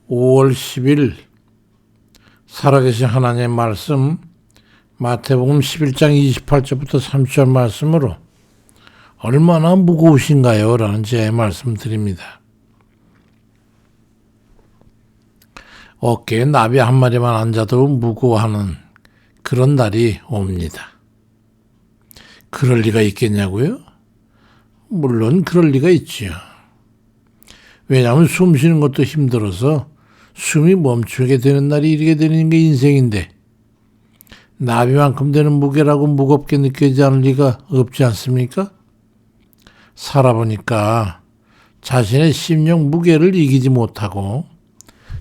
5월 10일 살아계신 하나님의 말씀 마태복음 11장 28절부터 30절 말씀으로 얼마나 무거우신가요? 라는 제 말씀 드립니다. 어깨에 나비 한 마리만 앉아도 무거워하는 그런 날이 옵니다. 그럴 리가 있겠냐고요? 물론 그럴 리가 있지요. 왜냐하면 숨 쉬는 것도 힘들어서 숨이 멈추게 되는 날이 이르게 되는 게 인생인데 나비만큼 되는 무게라고 무겁게 느껴지지 않을 리가 없지 않습니까? 살아보니까 자신의 심령 무게를 이기지 못하고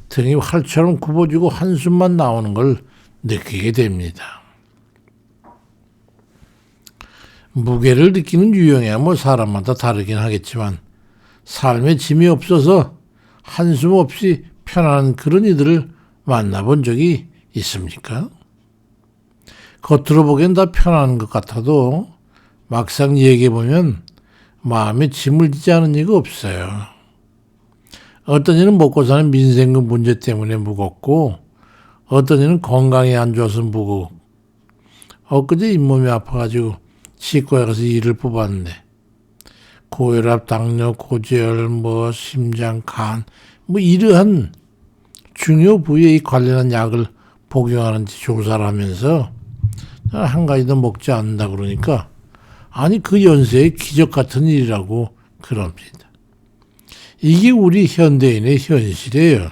등이 활처럼 굽어지고 한숨만 나오는 걸 느끼게 됩니다. 무게를 느끼는 유형이야 사람마다 다르긴 하겠지만 삶에 짐이 없어서 한숨 없이 편안한 그런 이들을 만나본 적이 있습니까? 겉으로 보기엔 다 편안한 것 같아도 막상 얘기해보면 마음에 짐을 지지 않은 이가 없어요. 어떤 이는 먹고 사는 민생급 문제 때문에 무겁고 어떤 이는 건강이 안 좋아서 무겁고 엊그제 잇몸이 아파가지고 치과에 가서 이를 뽑았는데 고혈압, 당뇨, 고지혈, 심장, 간 이러한 중요 부위에 관련한 약을 복용하는지 조사를 하면서 한 가지 더 먹지 않는다 그러니까 아니 그 연세에 기적 같은 일이라고 그럽니다. 이게 우리 현대인의 현실이에요.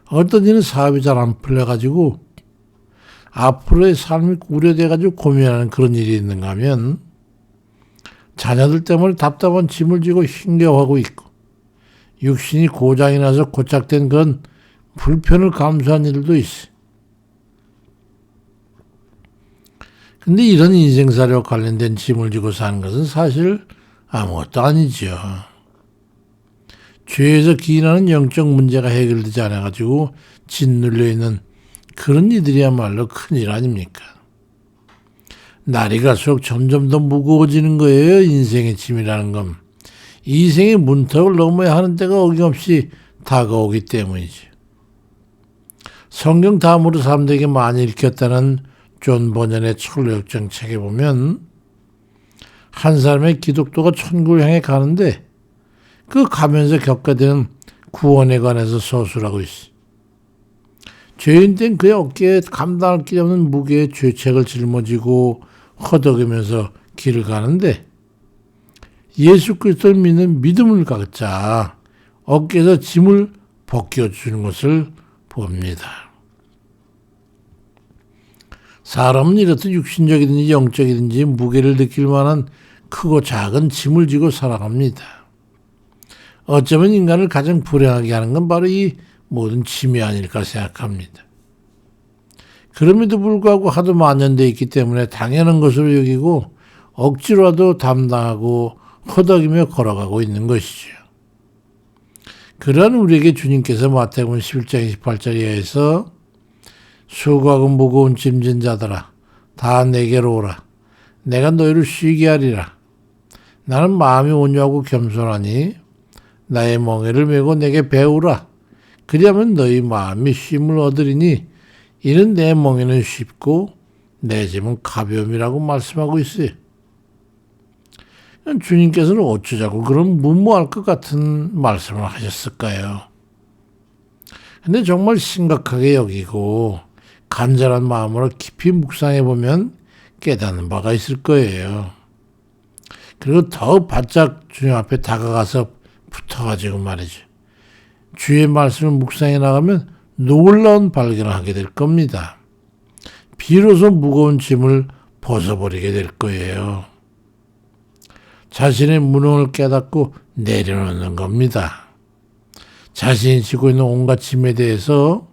어떤 이는 사업이 잘 안 풀려가지고 앞으로의 삶이 우려돼가지고 고민하는 그런 일이 있는가 하면 자녀들 때문에 답답한 짐을 지고 힘겨워하고 있고 육신이 고장이 나서 고착된 그런 불편을 감수한 일도 있어요. 근데 이런 인생사례와 관련된 짐을 지고 사는 것은 사실 아무것도 아니죠. 죄에서 기인하는 영적 문제가 해결되지 않아가지고 짓눌려 있는 그런 이들이야말로 큰일 아닙니까? 날이 갈수록 점점 더 무거워지는 거예요. 인생의 짐이라는 건. 이생의 문턱을 넘어야 하는 때가 어김없이 다가오기 때문이죠. 성경 다음으로 사람들에게 많이 읽혔다는 존 버년의 철로역정 책에 보면 한 사람의 기독도가 천국을 향해 가는데 그 가면서 겪게 되는 구원에 관해서 서술하고 있어요. 죄인 땐 그의 어깨에 감당할 길 없는 무게의 죄책을 짊어지고 허덕이면서 길을 가는데 예수 그리스도를 믿는 믿음을 갖자 어깨에서 짐을 벗겨주는 것을 봅니다. 사람은 이렇듯 육신적이든지 영적이든지 무게를 느낄 만한 크고 작은 짐을 지고 살아갑니다. 어쩌면 인간을 가장 불행하게 하는 건 바로 이 모든 짐이 아닐까 생각합니다. 그럼에도 불구하고 하도 만연되어 있기 때문에 당연한 것으로 여기고 억지로라도 담당하고 허덕이며 걸어가고 있는 것이죠. 그러한 우리에게 주님께서 마태복음 11장 28절에서 수고하고 무거운 짐진 자들아 다 내게로 오라. 내가 너희를 쉬게 하리라. 나는 마음이 온유하고 겸손하니 나의 멍에를 메고 내게 배우라. 그리하면 너희 마음이 쉼을 얻으리니 이는 내 멍에는 쉽고 내 짐은 가벼움이라고 말씀하고 있어요. 주님께서는 어쩌자고 그런 무모할 것 같은 말씀을 하셨을까요? 근데 정말 심각하게 여기고 간절한 마음으로 깊이 묵상해 보면 깨닫는 바가 있을 거예요. 그리고 더 바짝 주님 앞에 다가가서 붙어가지고 말이죠. 주의 말씀을 묵상해 나가면 놀라운 발견을 하게 될 겁니다. 비로소 무거운 짐을 벗어버리게 될 거예요. 자신의 무능을 깨닫고 내려놓는 겁니다. 자신이 지고 있는 온갖 짐에 대해서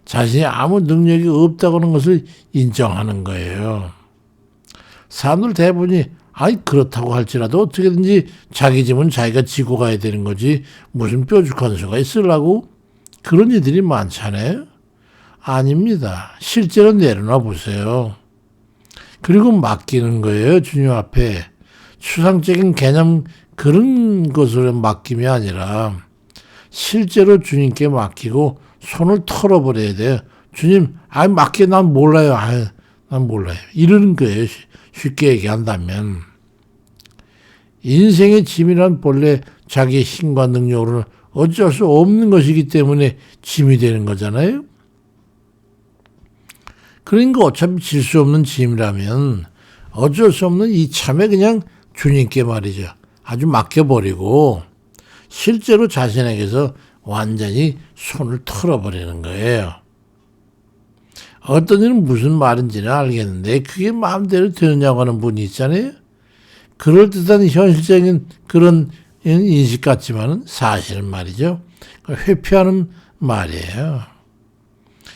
자신이 아무 능력이 없다고 하는 것을 인정하는 거예요. 사람들 대부분이 그렇다고 할지라도 어떻게든지 자기 짐은 자기가 지고 가야 되는 거지 무슨 뾰족한 수가 있으려고 그런 이들이 많잖아요. 아닙니다. 실제로 내려놔 보세요. 그리고 맡기는 거예요. 주님 앞에. 추상적인 개념 그런 것으로 맡김이 아니라 실제로 주님께 맡기고 손을 털어버려야 돼요. 주님, 맡게 난 몰라요. 난 몰라요. 이러는 거예요. 쉽게 얘기한다면. 인생의 짐이란 본래 자기의 힘과 능력으로는 어쩔 수 없는 것이기 때문에 짐이 되는 거잖아요. 그러니까 어차피 질 수 없는 짐이라면 어쩔 수 없는 이참에 그냥 주님께 말이죠. 아주 맡겨버리고 실제로 자신에게서 완전히 손을 털어버리는 거예요. 어떤 일은 무슨 말인지는 알겠는데 그게 마음대로 되느냐고 하는 분이 있잖아요. 그럴듯한 현실적인 그런 인식 같지만은 사실은 말이죠. 회피하는 말이에요.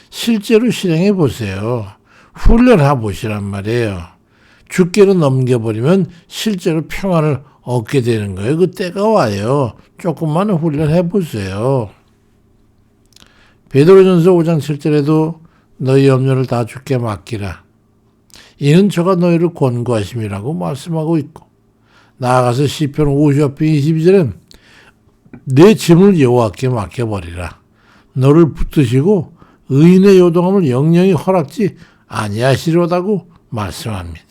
실제로 실행해 보세요. 훈련해 보시란 말이에요. 주께로 넘겨버리면 실제로 평안을 얻게 되는 거예요. 그 때가 와요. 조금만 훈련해 보세요. 베드로전서 5장 7절에도 너희 염려를 다 주께 맡기라. 이는 저가 너희를 권고하심이라고 말씀하고 있고, 나아가서 시편 50편 22절엔 내 짐을 여호와께 맡겨버리라. 너를 붙드시고 의인의 요동함을 영영히 허락지 아니하시려다고 말씀합니다.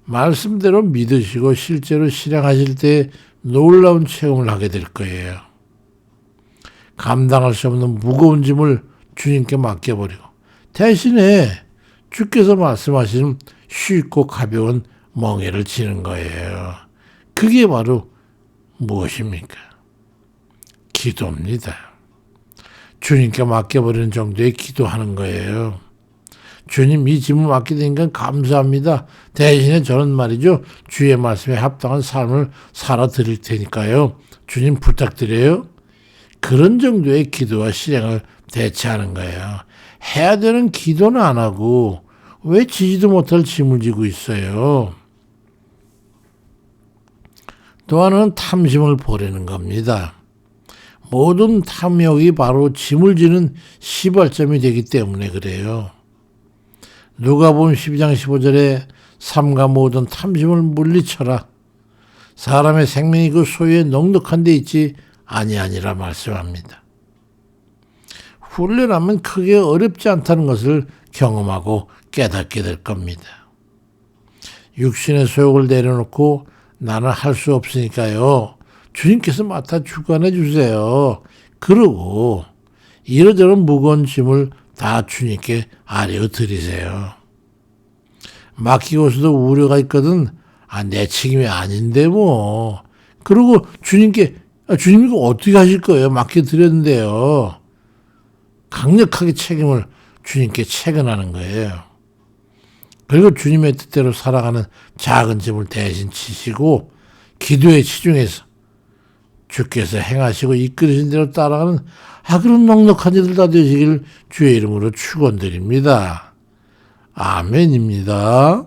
말씀대로 믿으시고 실제로 실행하실 때 놀라운 체험을 하게 될 거예요. 감당할 수 없는 무거운 짐을 주님께 맡겨버리고 대신에 주께서 말씀하시는 쉽고 가벼운 멍에를 지는 거예요. 그게 바로 무엇입니까? 기도입니다. 주님께 맡겨버리는 정도의 기도하는 거예요. 주님, 이 짐을 맡게 되니까 감사합니다. 대신에 저는 말이죠, 주의 말씀에 합당한 삶을 살아드릴 테니까요. 주님 부탁드려요. 그런 정도의 기도와 실행을 대체하는 거예요. 해야 되는 기도는 안 하고 왜 지지도 못할 짐을 지고 있어요. 또 하나는 탐심을 버리는 겁니다. 모든 탐욕이 바로 짐을 지는 시발점이 되기 때문에 그래요. 누가복음 12장 15절에 삼가 모든 탐심을 물리쳐라. 사람의 생명이 그 소유에 넉넉한 데 있지 아니하니라 말씀합니다. 훈련하면 크게 어렵지 않다는 것을 경험하고 깨닫게 될 겁니다. 육신의 소욕을 내려놓고 나는 할 수 없으니까요. 주님께서 맡아 주관해 주세요. 그러고 이러저런 무거운 짐을 다 주님께 아뢰어 드리세요. 맡기고서도 우려가 있거든. 내 책임이 아닌데 뭐. 그리고 주님께 주님 이거 어떻게 하실 거예요? 맡겨드렸는데요. 강력하게 책임을 주님께 채근하는 거예요. 그리고 주님의 뜻대로 살아가는 작은 짐을 대신 지시고 기도에 치중해서 주께서 행하시고 이끌으신 대로 따라가는 그런 넉넉한 이들 다 되시길 주의 이름으로 축원드립니다. 아멘입니다.